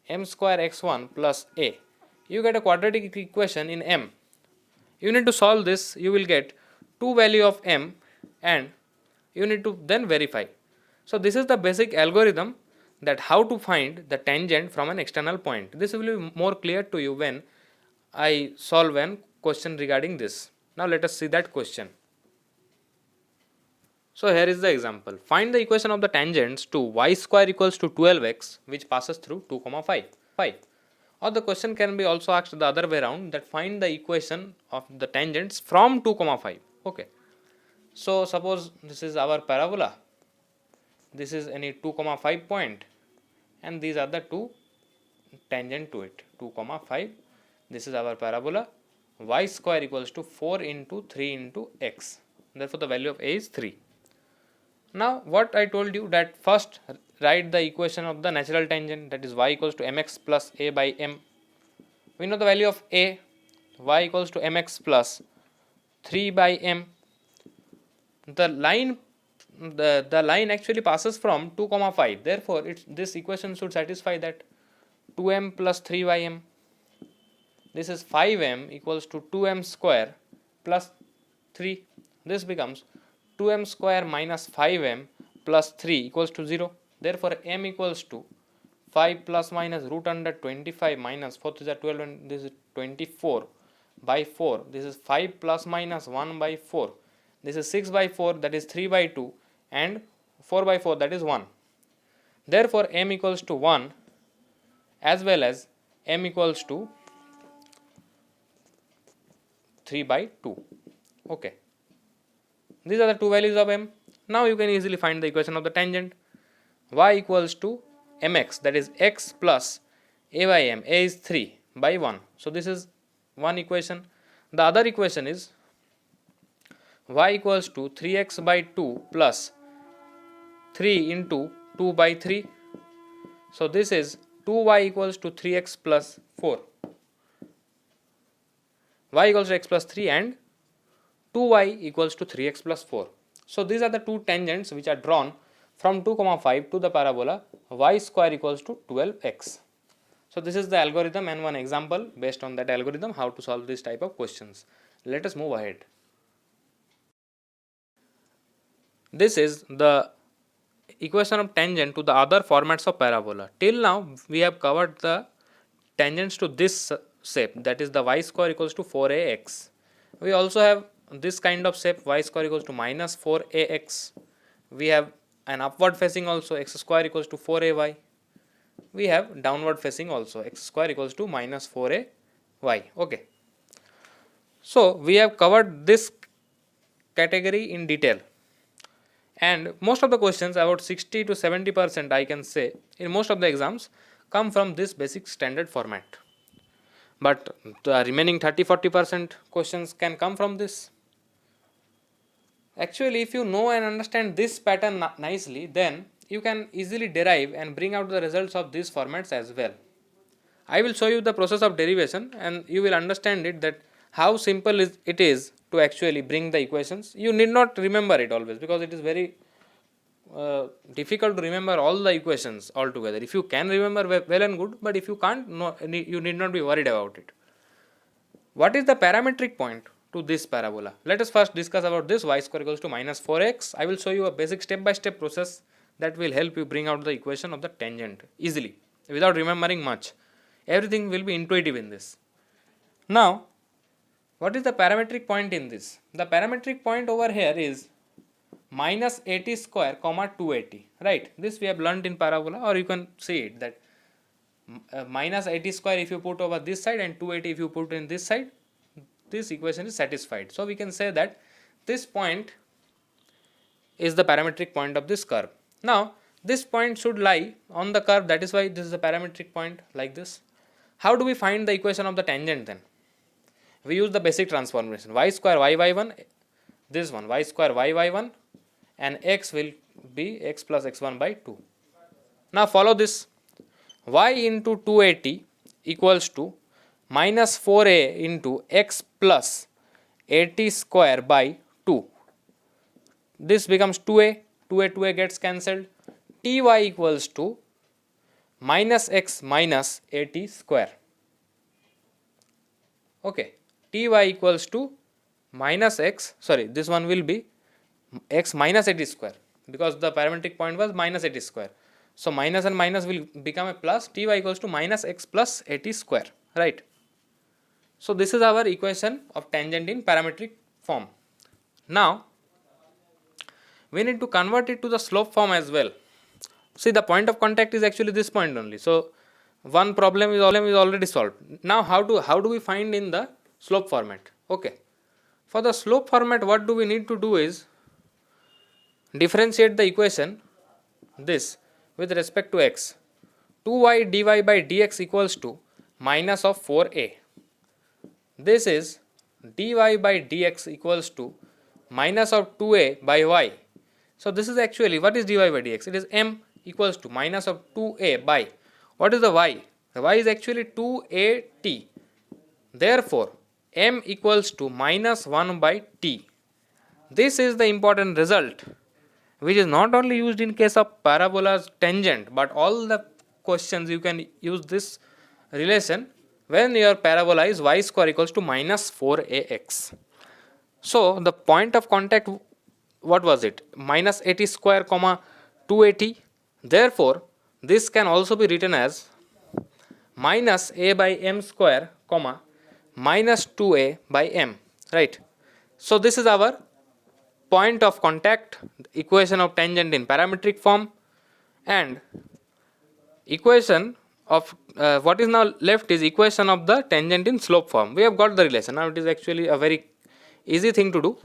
m square x1 plus a, you get a quadratic equation in m. You need to solve this. You will get 2 value of m and you need to then verify. So this is the basic algorithm, that how to find the tangent from an external point. This will be more clear to you when I solve an question regarding this. Now let us see that question. So here is the example. Find the equation of the tangents to y square equals to 12x which passes through 2 comma 5. Or the question can be also asked the other way around, that find the equation of the tangents from 2 comma 5. Okay, so suppose this is our parabola, this is any 2 comma 5 point and these are the two tangent to it, 2 comma 5. This is our parabola. Y square equals to 4 into 3 into x. Therefore the value of a is 3. Now what I told you, that first write the equation of the natural tangent, that is y equals to mx plus a by m. We know the value of a, y equals to mx plus 3 by m. The line actually passes from 2 comma 5. Therefore this equation should satisfy that. 2m plus 3 by m, this is 5m equals to 2m square plus 3. This becomes 2m square minus 5m plus 3 equals to 0. Therefore m equals to 5 plus minus root under 25 minus 4 is 12 and this is 24 by 4. This is 5 plus minus 1 by 4. This is 6 by 4, that is 3 by 2, and 4 by 4, that is 1. Therefore, m equals to 1 as well as m equals to 3 by 2. Okay. These are the two values of m. Now you can easily find the equation of the tangent. Y equals to mx, that is x plus a by m. A is 3 by 1. So this is one equation. The other equation is y equals to 3x by 2 plus 3 into 2 by 3. So this is 2y equals to 3x plus 4. Y equals to x plus 3 and 2y equals to 3x plus 4. So these are the two tangents which are drawn from 2, 5 to the parabola y square equals to 12x. So this is the algorithm and one example based on that algorithm how to solve this type of questions. Let us move ahead. This is the equation of tangent to the other formats of parabola. Till now we have covered the tangents to this shape, that is the y square equals to 4ax. We also have this kind of shape, y square equals to minus 4ax. We have an upward facing also, x square equals to 4ay. We have downward facing also, x square equals to minus 4ay. Okay. So we have covered this category in detail. And most of the questions, about 60 to 70% I can say, in most of the exams come from this basic standard format. But the remaining 30-40% questions can come from this. Actually, if you know and understand this pattern nicely, then you can easily derive and bring out the results of these formats as well. I will show you the process of derivation and you will understand it, that how simple it is to actually bring the equations. You need not remember it always, because it is very difficult to remember all the equations altogether. If you can remember, well and good, but if you can't, no, you need not be worried about it. What is the parametric point to this parabola? Let us first discuss about this y square equals to minus 4x. I will show you a basic step-by-step process that will help you bring out the equation of the tangent easily without remembering much. Everything will be intuitive in this. Now, what is the parametric point in this? The parametric point over here is minus 80 square comma 280, right? This we have learnt in parabola, or you can see it that minus 80 square if you put over this side and 280 if you put in this side, this equation is satisfied. So we can say that this point is the parametric point of this curve. Now this point should lie on the curve, that is why this is the parametric point like this. How do we find the equation of the tangent then? We use the basic transformation, y square y1, this one y square y1, and x will be x plus x1 by 2. Now follow this. Y into 280 equals to minus 4a into x plus 80 square by 2. This becomes 2a gets cancelled. Ty equals to minus x minus 80 square. Okay, Ty equals to minus x, sorry, this one will be x minus 80 square, because the parametric point was minus 80 square. So minus and minus will become a plus. Ty equals to minus x plus 80 square, right? So this is our equation of tangent in parametric form. Now we need to convert it to the slope form as well. See, the point of contact is actually this point only. So one problem is already solved. Now how do we find in the slope format? Okay. For the slope format, what do we need to do is differentiate the equation this with respect to x. 2y dy by dx equals to minus of 4a. This is dy by dx equals to minus of 2a by y. So this is actually, what is dy by dx? It is m equals to minus of 2a by, what is the y? The y is actually 2at. Therefore m equals to minus 1 by t. This is the important result, which is not only used in case of parabola's tangent, but all the questions you can use this relation when your parabola is y square equals to minus 4ax. So the point of contact, what was it? Minus 80 square comma 280. Therefore this can also be written as minus a by m square comma minus 2a by m, right? So this is our point of contact, equation of tangent in parametric form, and equation of what is now left is equation of the tangent in slope form. We have got the relation. Now it is actually a very easy thing to do.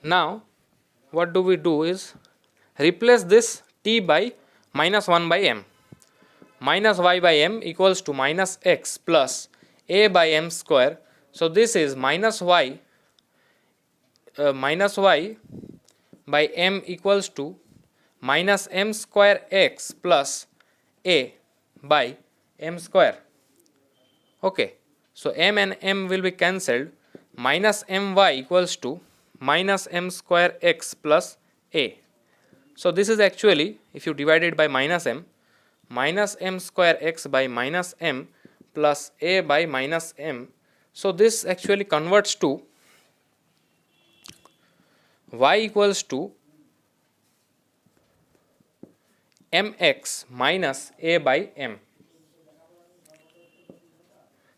Now what do we do is replace this t by minus 1 by m. Minus y by m equals to minus x plus a by m square. So this is minus y by m equals to minus m square x plus a by m square. Okay, so m and m will be cancelled. Minus my equals to minus m square x plus a. So this is actually, if you divide it by minus m square x by minus m plus a by minus m. So this actually converts to y equals to mx minus a by m.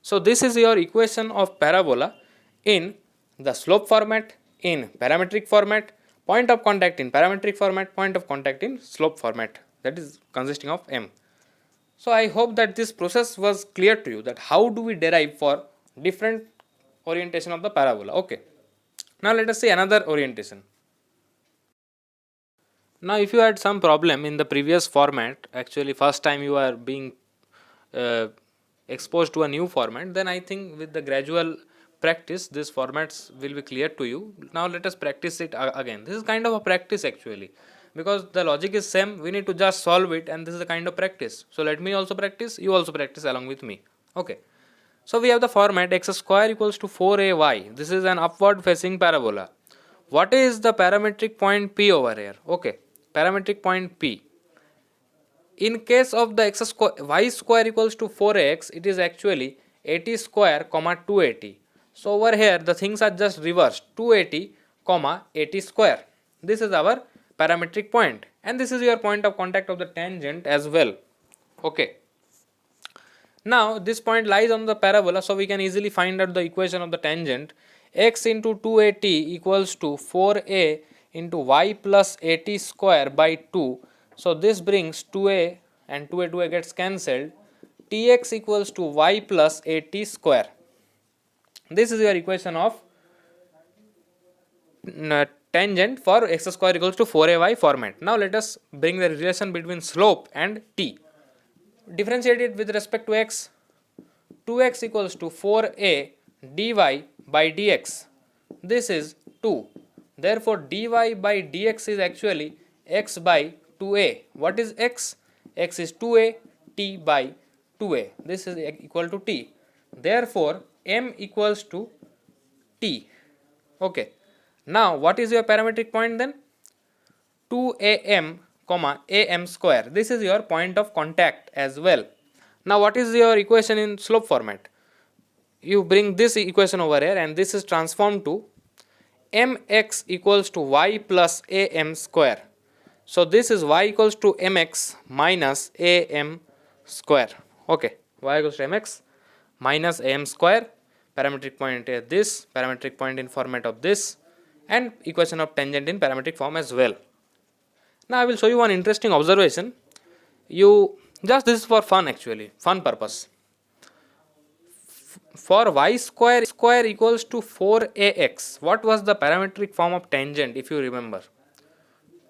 So this is your equation of parabola in the slope format, in parametric format, point of contact in parametric format, point of contact in slope format, that is consisting of m. So I hope that this process was clear to you, that how do we derive for different orientation of the parabola. Okay. Now let us see another orientation. Now if you had some problem in the previous format, actually first time you are being exposed to a new format, then I think with the gradual practice these formats will be clear to you. Now let us practice it again. This is kind of a practice actually, because the logic is same, we need to just solve it, and this is a kind of practice. So let me also practice, you also practice along with me. Okay. So we have the format x square equals to 4ay. This is an upward facing parabola. What is the parametric point P over here? Okay, parametric point P. In case of the y square equals to 4x, it is actually 80 square comma 280. So over here the things are just reversed, 280 comma 80 square. This is our parametric point, and this is your point of contact of the tangent as well. Okay. Now this point lies on the parabola, so we can easily find out the equation of the tangent. X into 280 equals to 4a into y plus 80 square by 2. So this brings 2a, and 2a gets cancelled. Tx equals to y plus 80 square. This is your equation of tangent for x square equals to 4ay format. Now let us bring the relation between slope and t. Differentiate it with respect to x. 2x equals to 4a dy by dx. This is 2. Therefore dy by dx is actually x by 2a. What is x? X is 2a, t by 2a. This is equal to t. Therefore m equals to t. Okay. Now what is your parametric point then? 2am comma am square. This is your point of contact as well. Now what is your equation in slope format? You bring this equation over here, and this is transformed to mx equals to y plus am square. So this is y equals to mx minus am square. Okay, y equals to mx minus am square. Parametric point is this, parametric point in format of this, and equation of tangent in parametric form as well. Now I will show you one interesting observation. This is for fun actually, fun purpose. For y square equals to 4ax, what was the parametric form of tangent, if you remember?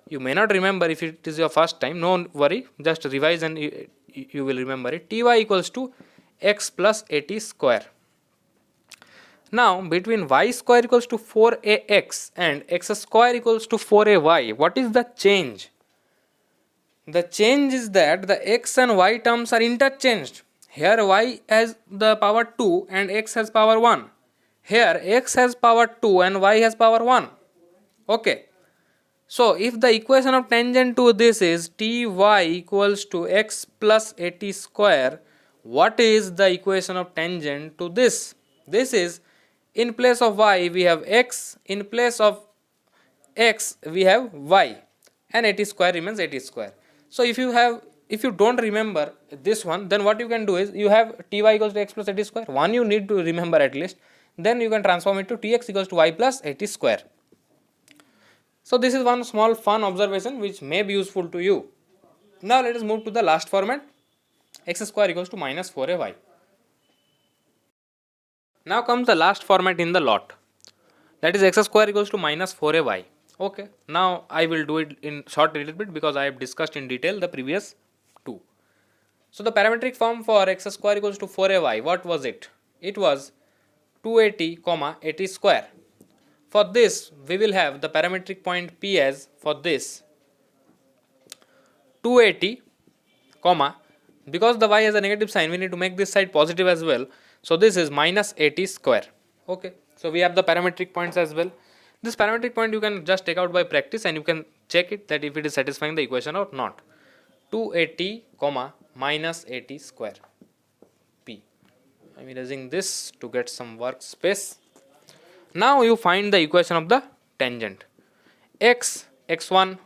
You may not remember if it is your first time, no worry, just revise and you will remember it. Ty equals to x plus 80 square. Now between y square equals to 4ax and x square equals to 4ay, what is the change? The change is that the x and y terms are interchanged. Here y has the power 2 and x has power 1. Here x has power 2 and y has power 1. Okay. So if the equation of tangent to this is ty equals to x plus 80 square, what is the equation of tangent to this? This is, in place of y we have x, in place of x we have y, and 80 square remains 80 square. So if you have if you don't remember this one, then what you can do is you have ty equals to x plus 80 square. One you need to remember at least. Then you can transform it to tx equals to y plus 80 square. So this is one small fun observation which may be useful to you. Now let us move to the last format, x square equals to minus 4ay. Now comes the last format in the lot, that is x square equals to minus 4ay. Okay, now I will do it in short little bit because I have discussed in detail the previous two. So the parametric form for x square equals to 4ay, what was it? It was 280 comma 80 square. For this we will have the parametric point p as, for this, 280 comma, because the y has a negative sign we need to make this side positive as well, so this is minus 80 square. Okay, so we have the parametric points as well. This parametric point you can just take out by practice and you can check it that if it is satisfying the equation or not. 280 comma minus 80 square p. I am erasing this to get some workspace. Now you find the equation of the tangent. x1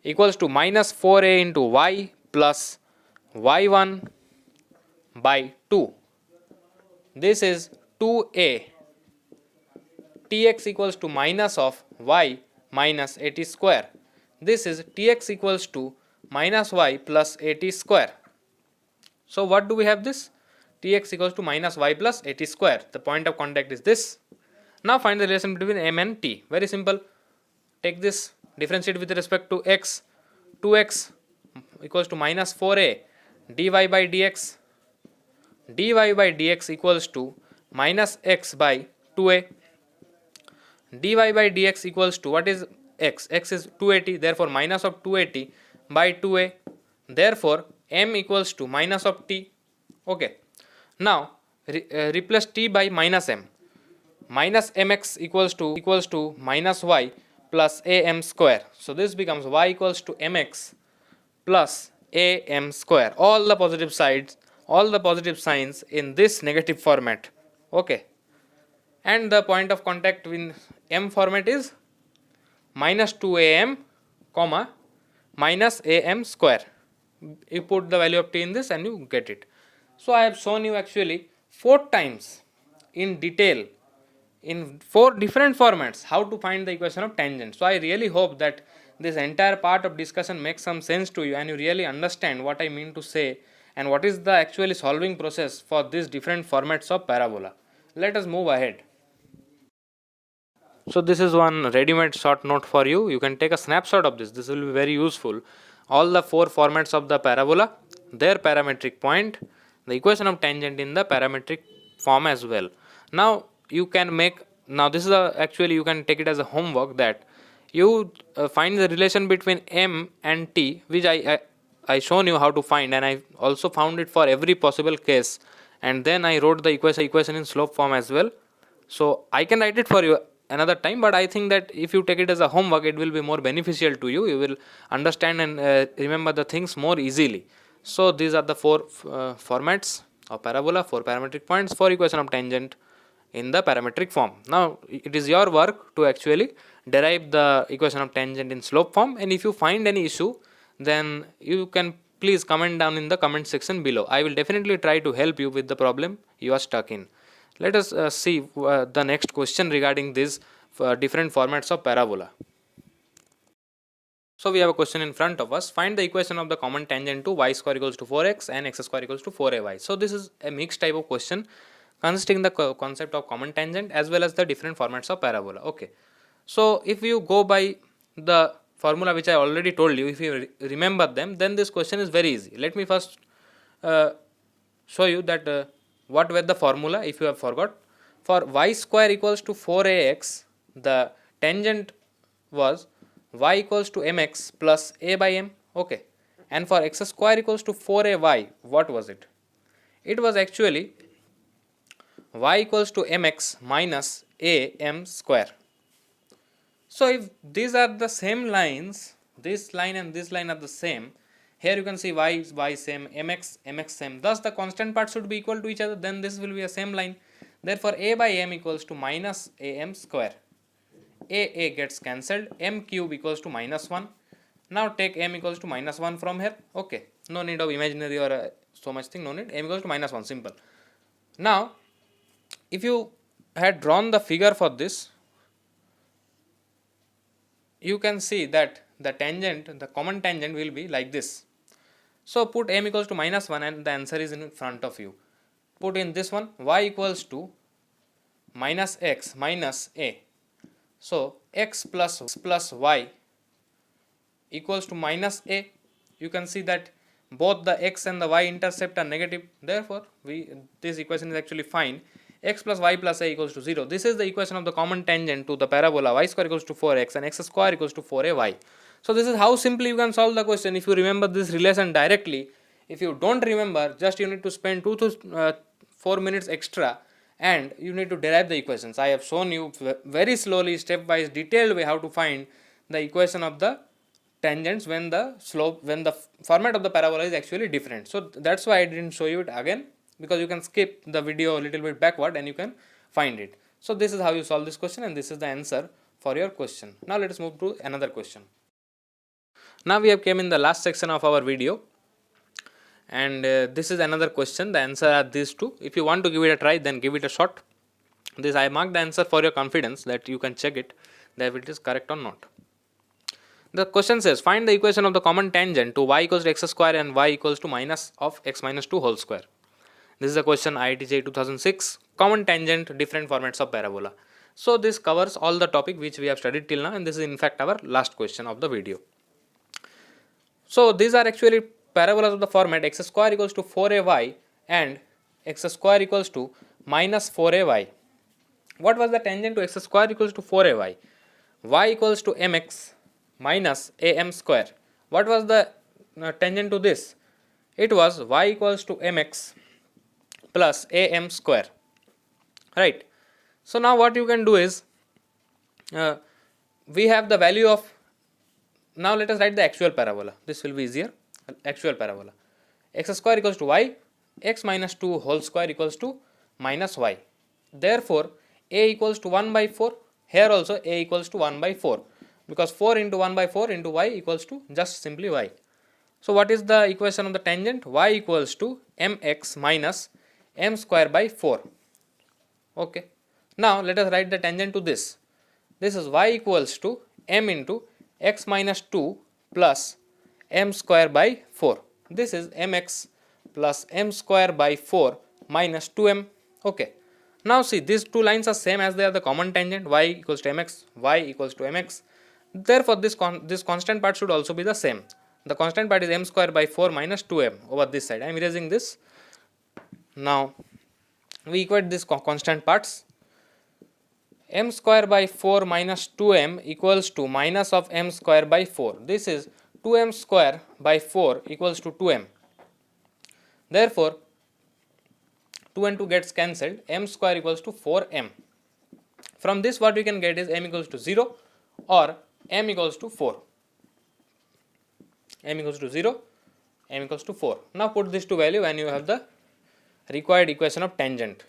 equals to minus 4a into y plus y1 by 2. This is 2a. Tx equals to minus of y minus 80 square. This is tx equals to minus y plus 80 square. So what do we have this? Tx equals to minus y plus 80 square. The point of contact is this. Now find the relation between m and t. Very simple. Take this, differentiate with respect to x. 2x equals to minus 4a dy by dx. dy by dx equals to minus x by 2a. dy by dx equals to, what is x? X is 280, therefore minus of 280 by 2a. Therefore m equals to minus of t. Okay. Now replace t by minus m. Minus mx equals to minus y plus am square. So this becomes y equals to mx plus am square. All the positive sides, all the positive signs in this negative format. Okay. And the point of contact in m format is minus 2am comma minus am square. You put the value of t in this and you get it. So I have shown you actually 4 times in detail in 4 different formats how to find the equation of tangent. So I really hope that this entire part of discussion makes some sense to you and you really understand what I mean to say and what is the actually solving process for these different formats of parabola. Let us move ahead. So this is one ready-made short note for you. You can take a snapshot of this. This will be very useful. All the 4 formats of the parabola, their parametric point, the equation of tangent in the parametric form as well. Now you can make, now this is actually you can take it as a homework that you find the relation between m and t, which I shown you how to find, and I also found it for every possible case, and then I wrote the equation in slope form as well. So I can write it for you another time, but I think that if you take it as a homework it will be more beneficial to you. You will understand and remember the things more easily. So these are the 4 formats of parabola, 4 parametric points, 4 equation of tangent in the parametric form. Now it is your work to actually derive the equation of tangent in slope form, and if you find any issue then you can please comment down in the comment section below. I will definitely try to help you with the problem you are stuck in. Let us see the next question regarding these different formats of parabola. So we have a question in front of us. Find the equation of the common tangent to y square equals to 4x and x square equals to 4ay. So this is a mixed type of question consisting the concept of common tangent as well as the different formats of parabola. Okay. So if you go by the formula which I already told you, if you remember them, then this question is very easy. Let me first show you that what were the formula if you have forgot. For y square equals to 4ax, the tangent was y equals to mx plus a by m. Okay. And for x square equals to 4ay, what was it? It was actually y equals to mx minus a m square. So if these are the same lines, this line and this line are the same, here you can see y is y same, mx same, thus the constant part should be equal to each other, then this will be a same line. Therefore a by m equals to minus am square. A gets cancelled, m cube equals to minus 1. Now take m equals to minus 1 from here. Okay, no need of imaginary or so much thing, no need. M equals to minus 1, simple. Now if you had drawn the figure for this, you can see that the tangent, the common tangent will be like this. So put m equals to minus 1 and the answer is in front of you. Put in this one, y equals to minus x minus a. So x plus y equals to minus a. You can see that both the x and the y intercept are negative, therefore this equation is actually fine. X plus y plus a equals to 0. This is the equation of the common tangent to the parabola y square equals to 4x and x square equals to 4ay. So this is how simply you can solve the question if you remember this relation directly. If you don't remember, just you need to spend 2 to 4 minutes extra and you need to derive the equations. I have shown you very slowly, step by detailed way how to find the equation of the tangents when the format of the parabola is actually different. So that's why I didn't show you it again, because you can skip the video a little bit backward and you can find it. So this is how you solve this question and this is the answer for your question. Now let us move to another question. Now we have came in the last section of our video and this is another question. The answer are these two. If you want to give it a try, then give it a shot. This I marked the answer for your confidence that you can check it that if it is correct or not. The question says find the equation of the common tangent to y equals to x square and y equals to minus of x minus 2 whole square. This is a question IIT JEE 2006, common tangent, different formats of parabola. So this covers all the topic which we have studied till now and this is in fact our last question of the video. So these are actually parabolas of the format x square equals to 4ay and x square equals to minus 4ay. What was the tangent to x square equals to 4ay? Y equals to mx minus am square. What was the tangent to this? It was y equals to mx plus am square, right? So now what you can do is we have the value of, now let us write the actual parabola, this will be easier. Actual parabola x square equals to y, x minus 2 whole square equals to minus y. Therefore a equals to 1 by 4. Here also a equals to 1 by 4 because 4 into 1 by 4 into y equals to just simply y. So what is the equation of the tangent? Y equals to mx minus m square by 4. Okay. Now let us write the tangent to this. This is y equals to m into x minus 2 plus m square by 4. This is mx plus m square by 4 minus 2m. Okay. Now see, these two lines are same as they are the common tangent, y equals to mx, y equals to mx. Therefore this constant part should also be the same. The constant part is m square by 4 minus 2m over this side. I am erasing this. Now we equate these constant parts. M square by 4 minus 2m equals to minus of m square by 4. This is 2m square by 4 equals to 2m. Therefore 2 and 2 gets cancelled, m square equals to 4m. From this what we can get is m equals to 0 or m equals to 4. M equals to 0, m equals to 4. Now put this to value and you have the required equation of tangent.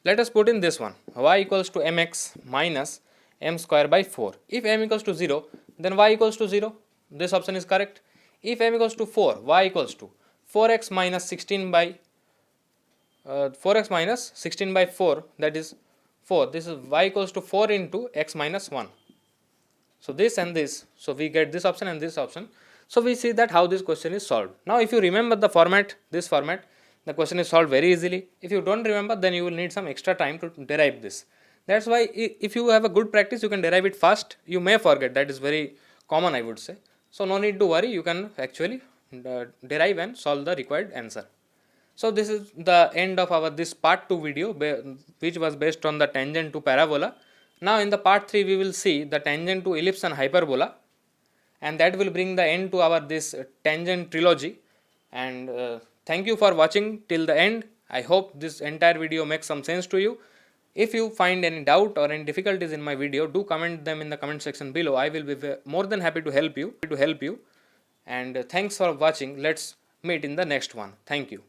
Let us put in this one, y equals to mx minus m square by 4. If m equals to 0, then y equals to 0. This option is correct. If m equals to 4, y equals to 4x minus 16 by 4x minus 16 by 4, that is 4. This is y equals to 4 into x minus 1. So this and this, so we get this option and this option. So we see that how this question is solved. Now if you remember the format, this format, the question is solved very easily. If you don't remember, then you will need some extra time to derive this. That's why if you have a good practice, you can derive it fast. You may forget, that is very common, I would say. So no need to worry, you can actually derive and solve the required answer. So this is the end of our this part 2 video which was based on the tangent to parabola. Now in the part 3 we will see the tangent to ellipse and hyperbola, and that will bring the end to our this tangent trilogy. And thank you for watching till the end. I hope this entire video makes some sense to you. If you find any doubt or any difficulties in my video, do comment them in the comment section below. I will be more than happy to help you. And thanks for watching. Let's meet in the next one. Thank you.